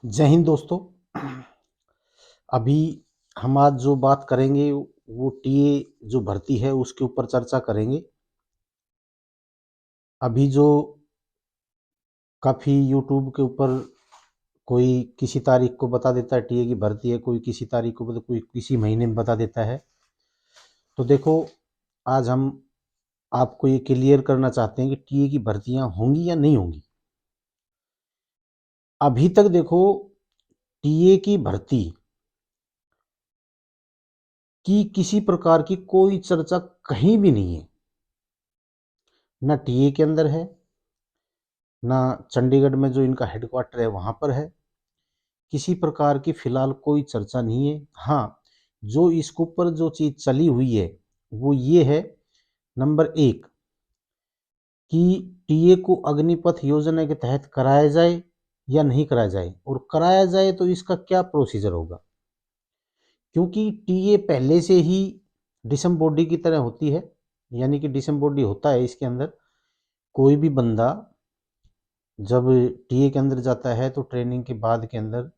जय हिंद दोस्तों। अभी हम आज जो बात करेंगे वो टीए जो भर्ती है उसके ऊपर चर्चा करेंगे। अभी जो काफ़ी यूट्यूब के ऊपर कोई किसी तारीख को बता देता है टीए की भर्ती है, कोई किसी तारीख को बता, कोई किसी महीने में बता देता है। तो देखो, आज हम आपको ये क्लियर करना चाहते हैं कि टीए की भर्तियां होंगी या नहीं होंगी। अभी तक देखो, टीए की भर्ती की किसी प्रकार की कोई चर्चा कहीं भी नहीं है। ना टीए के अंदर है, ना चंडीगढ़ में जो इनका हेडक्वार्टर है वहाँ पर है। किसी प्रकार की फिलहाल कोई चर्चा नहीं है। हाँ, जो इसके ऊपर जो चीज़ चली हुई है वो ये है, नंबर एक, कि टीए को अग्निपथ योजना के तहत कराया जाए या नहीं कराया जाए, और कराया जाए तो इसका क्या प्रोसीजर होगा। क्योंकि टीए पहले से ही डिसम बॉडी की तरह होती है, यानी कि डिसम बॉडी होता है इसके अंदर। कोई भी बंदा जब टीए के अंदर जाता है तो ट्रेनिंग के बाद के अंदर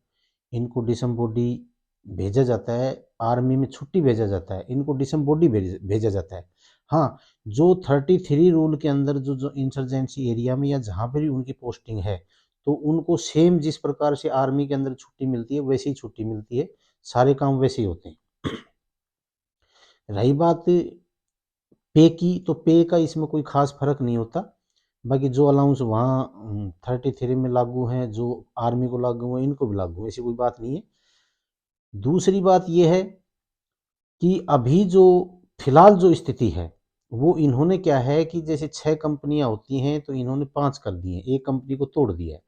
इनको डिसम बॉडी भेजा जाता है, आर्मी में छुट्टी भेजा जाता है, इनको डिसम बॉडी भेजा जाता है। हाँ, जो 33 रूल के अंदर जो जो इंसर्जेंसी एरिया में या जहाँ पर भी उनकी पोस्टिंग है, तो उनको सेम जिस प्रकार से आर्मी के अंदर छुट्टी मिलती है वैसी ही छुट्टी मिलती है। सारे काम वैसे ही होते हैं। रही बात पे की, तो पे का इसमें कोई खास फर्क नहीं होता। बाकी जो अलाउंस वहाँ 33 में लागू हैं, जो आर्मी को लागू हैं, इनको भी लागू है, ऐसी कोई बात नहीं है। दूसरी बात यह है कि अभी जो फिलहाल जो स्थिति है वो इन्होंने क्या है कि जैसे 6 कंपनियां होती हैं तो इन्होंने 5 कर दी हैं, एक कंपनी को तोड़ दिया है।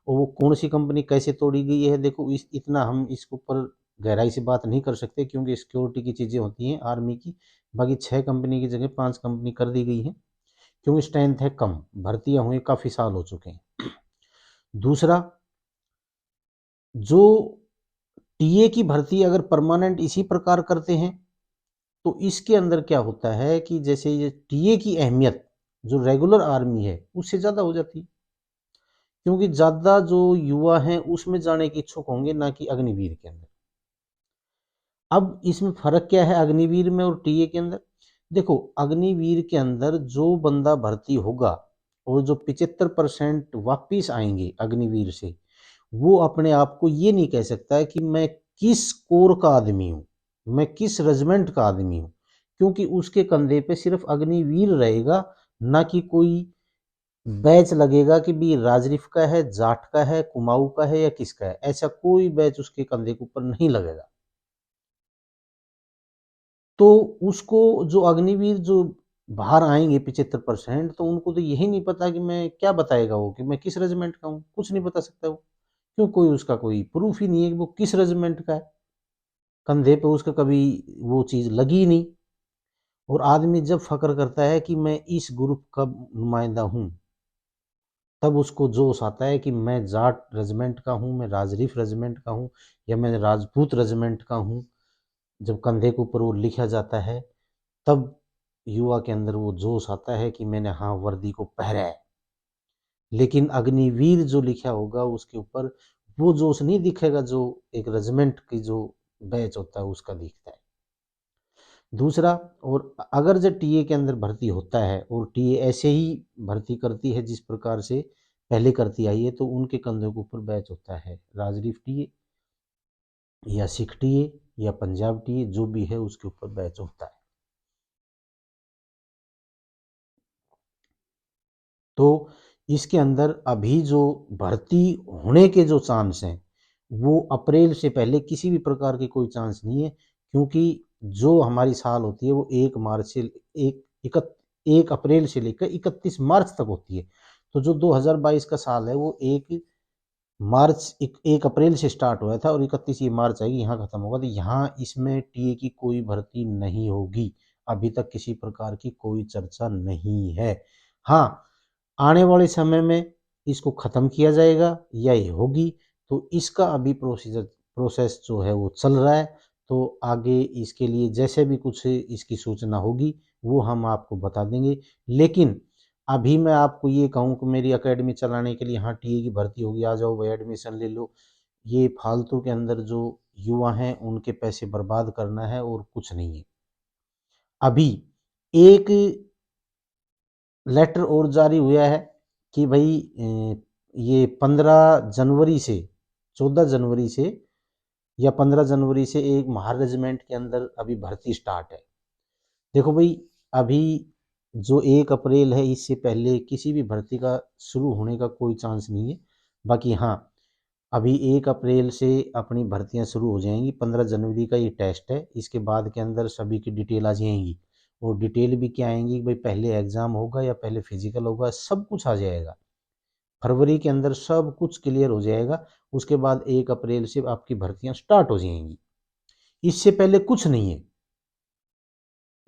और वो कौन सी कंपनी कैसे तोड़ी गई है, देखो, इस इतना हम इसके ऊपर गहराई से बात नहीं कर सकते क्योंकि सिक्योरिटी की चीज़ें होती हैं आर्मी की। बाकी 6 कंपनी की जगह 5 कंपनी कर दी गई है, क्योंकि स्ट्रेंथ है कम, भर्तियां हुई काफ़ी साल हो चुके हैं। दूसरा, जो टीए की भर्ती अगर परमानेंट इसी प्रकार करते हैं तो इसके अंदर क्या होता है कि जैसे ये टीए की अहमियत जो रेगुलर आर्मी है उससे ज़्यादा हो जाती है, क्योंकि ज़्यादा जो युवा हैं उसमें जाने के इच्छुक होंगे, ना कि अग्निवीर के अंदर। अब इसमें फ़र्क क्या है अग्निवीर में और टीए के अंदर। देखो, अग्निवीर के अंदर जो बंदा भर्ती होगा और जो 75% वापिस आएंगे अग्निवीर से, वो अपने आप को ये नहीं कह सकता है कि मैं किस कोर का आदमी हूँ, मैं किस रेजिमेंट का आदमी हूँ, क्योंकि उसके कंधे पे सिर्फ अग्निवीर रहेगा, ना कि कोई बैच लगेगा कि भी राजरिफ का है, जाट का है, कुमाऊं का है या किसका है। ऐसा कोई बैच उसके कंधे के ऊपर नहीं लगेगा। तो उसको, जो अग्निवीर जो बाहर आएंगे 75%, तो उनको तो यही नहीं पता कि मैं क्या बताएगा वो कि मैं किस रेजिमेंट का हूँ, कुछ नहीं बता सकता वो। क्यों, कोई उसका कोई प्रूफ ही नहीं है कि वो किस रेजिमेंट का है। कंधे पे उसका कभी वो चीज़ लगी ही नहीं। और आदमी जब फक्र करता है कि मैं इस ग्रुप का नुमाइंदा हूँ, तब उसको जोश आता है कि मैं जाट रेजिमेंट का हूँ, मैं राजरीफ रेजिमेंट का हूँ, या मैं राजपूत रेजिमेंट का हूँ। जब कंधे के ऊपर वो लिखा जाता है, तब युवा के अंदर वो जोश आता है कि मैंने हाँ वर्दी को पहना है। लेकिन अग्निवीर जो लिखा होगा उसके ऊपर वो जोश नहीं दिखेगा जो एक रेजिमेंट की जो बैच होता है उसका दिखता है। दूसरा, और अगर जब टीए के अंदर भर्ती होता है और टीए ऐसे ही भर्ती करती है जिस प्रकार से पहले करती आई है, तो उनके कंधों के ऊपर बैच होता है राजरीफ टीए या सिख टीए या पंजाब टीए, जो भी है उसके ऊपर बैच होता है। तो इसके अंदर अभी जो भर्ती होने के जो चांस हैं वो अप्रैल से पहले किसी भी प्रकार के कोई चांस नहीं है, क्योंकि जो हमारी साल होती है वो 1 मार्च से एक इकत 1 अप्रैल से लेकर 31 मार्च तक होती है। तो जो 2022 का साल है वो 1 अप्रैल से स्टार्ट हुआ था और 31 ये मार्च आएगी, यहाँ खत्म होगा। तो यहाँ इसमें टीए की कोई भर्ती नहीं होगी। अभी तक किसी प्रकार की कोई चर्चा नहीं है। हाँ, आने वाले समय में इसको ख़त्म किया जाएगा या ये होगी, तो इसका अभी प्रोसेस जो है वो चल रहा है। तो आगे इसके लिए जैसे भी कुछ इसकी सूचना होगी वो हम आपको बता देंगे। लेकिन अभी मैं आपको ये कहूँ कि मेरी एकेडमी चलाने के लिए, हाँ टीए की भर्ती होगी, आ जाओ भाई एडमिशन ले लो, ये फालतू के अंदर जो युवा हैं उनके पैसे बर्बाद करना है और कुछ नहीं है। अभी एक लेटर और जारी हुआ है कि भाई ये 15 जनवरी से 14 जनवरी से या 15 जनवरी से एक महार रेजिमेंट के अंदर अभी भर्ती स्टार्ट है। देखो भाई, अभी जो 1 अप्रैल है इससे पहले किसी भी भर्ती का शुरू होने का कोई चांस नहीं है। बाकी हाँ, अभी 1 अप्रैल से अपनी भर्तियां शुरू हो जाएंगी। 15 जनवरी का ये टेस्ट है, इसके बाद के अंदर सभी की डिटेल आ जाएंगी। और डिटेल भी क्या आएंगी, भाई पहले एग्जाम होगा या पहले फिजिकल होगा, सब कुछ आ जाएगा। फरवरी के अंदर सब कुछ क्लियर हो जाएगा। उसके बाद 1 अप्रैल से आपकी भर्तियां स्टार्ट हो जाएंगी। इससे पहले कुछ नहीं है।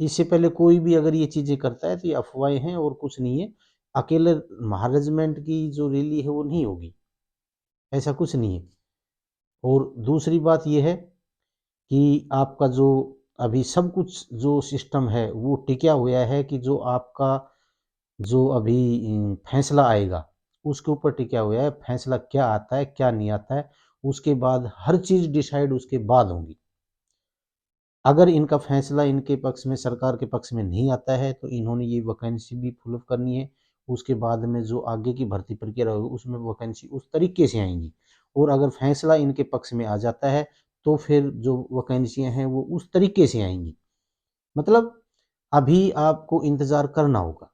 इससे पहले कोई भी अगर ये चीजें करता है तो ये अफवाहें हैं और कुछ नहीं है। अकेले महारेजिमेंट की जो रैली है वो नहीं होगी, ऐसा कुछ नहीं है। और दूसरी बात ये है कि आपका जो अभी सब कुछ जो सिस्टम है वो टिका हुआ है कि जो आपका जो अभी फैसला आएगा उसके ऊपर टिका हुआ है। फैसला क्या आता है क्या नहीं आता है, उसके बाद हर चीज डिसाइड उसके बाद होगी। अगर इनका फैसला इनके पक्ष में, सरकार के पक्ष में नहीं आता है तो इन्होंने ये वैकेंसी भी फिलअप करनी है। उसके बाद में जो आगे की भर्ती प्रक्रिया होगी उसमें वैकेंसी उस तरीके से आएंगी। और अगर फैसला इनके पक्ष में आ जाता है तो फिर जो वैकेंसियां हैं वो उस तरीके से आएंगी। मतलब अभी आपको इंतजार करना होगा।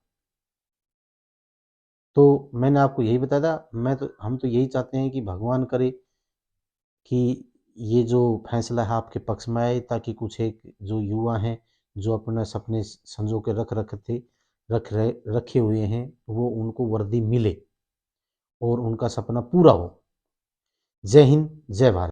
तो मैंने आपको यही बताया था। हम तो यही चाहते हैं कि भगवान करे कि ये जो फैसला है आपके पक्ष में आए, ताकि कुछ एक जो युवा हैं जो अपने सपने संजो के रखे हुए हैं वो उनको वर्दी मिले और उनका सपना पूरा हो। जय हिंद, जय भारत।